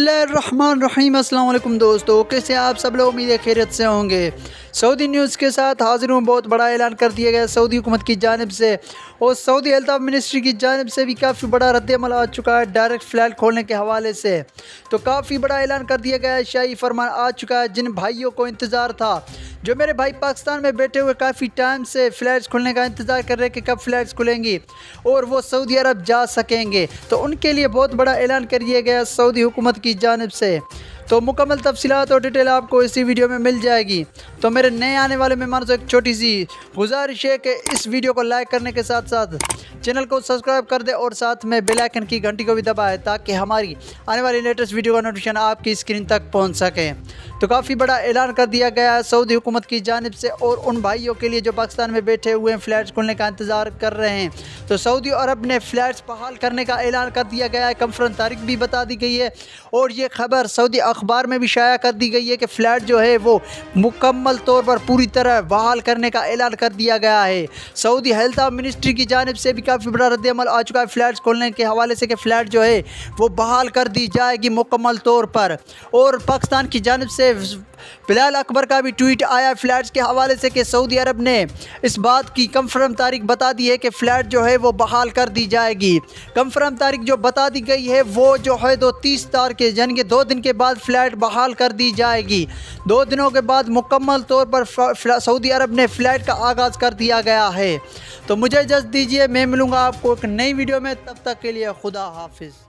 اللہ الرحمن الرحیم۔ السلام علیکم دوستو، کیسے آپ سب لوگ؟ امید ہے خیریت سے ہوں گے۔ سعودی نیوز کے ساتھ حاضر ہوں۔ بہت بڑا اعلان کر دیا گیا سعودی حکومت کی جانب سے، اور سعودی ہیلتھ منسٹری کی جانب سے بھی کافی بڑا رد عمل آ چکا ہے ڈائریکٹ فلائٹ کھولنے کے حوالے سے۔ تو کافی بڑا اعلان کر دیا گیا ہے، شاہی فرمان آ چکا ہے۔ جن بھائیوں کو انتظار تھا، جو میرے بھائی پاکستان میں بیٹھے ہوئے کافی ٹائم سے فلائٹس کھلنے کا انتظار کر رہے کہ کب فلائٹس کھلیں گی اور وہ سعودی عرب جا سکیں گے، تو ان کے لیے بہت بڑا اعلان کر دیا گیا سعودی حکومت کی جانب سے۔ تو مکمل تفصیلات اور ڈیٹیل آپ کو اسی ویڈیو میں مل جائے گی۔ تو میرے نئے آنے والے مہمانوں سے ایک چھوٹی سی گزارش ہے کہ اس ویڈیو کو لائک کرنے کے ساتھ ساتھ چینل کو سبسکرائب کر دے اور ساتھ میں بیل آئیکن کی گھنٹی کو بھی دبائے، تاکہ ہماری آنے والی لیٹسٹ ویڈیو کا نوٹیفیکیشن آپ کی اسکرین تک پہنچ سکے۔ تو کافی بڑا اعلان کر دیا گیا ہے سعودی حکومت کی جانب سے، اور ان بھائیوں کے لیے جو پاکستان میں بیٹھے ہوئے ہیں فلائٹس کھلنے کا انتظار کر رہے ہیں، تو سعودی عرب نے فلائٹس بحال کرنے کا اعلان کر دیا گیا ہے۔ کنفرم تاریخ بھی بتا دی گئی ہے، اور یہ خبر سعودی اخبار میں بھی شائع کر دی گئی ہے کہ فلائٹ جو ہے وہ مکمل طور پر پوری طرح بحال کرنے کا اعلان کر دیا گیا ہے۔ سعودی ہیلتھ منسٹری کی جانب سے بھی کافی بڑا رد عمل آ چکا ہے فلائٹس کھولنے کے حوالے سے، کہ فلائٹ جو ہے وہ بحال کر دی جائے گی مکمل طور پر۔ اور پاکستان کی جانب سے بلال اکبر کا بھی ٹویٹ آیا فلائٹس کے حوالے سے، کہ سعودی عرب نے اس بات کی کنفرم تاریخ بتا دی ہے کہ فلائٹ جو ہے وہ بحال کر دی جائے گی۔ کنفرم تاریخ جو بتا دی گئی ہے وہ جو ہے 30 تاریخ یعنی کہ 2 دن کے بعد فلائٹ بحال کر دی جائے گی۔ 2 دنوں کے بعد مکمل طور پر سعودی عرب نے فلائٹ کا آغاز کر دیا گیا ہے۔ تو مجھے اجازت دیجیے، میں ملوں گا آپ کو ایک نئی ویڈیو میں، تب تک کے لیے خدا حافظ۔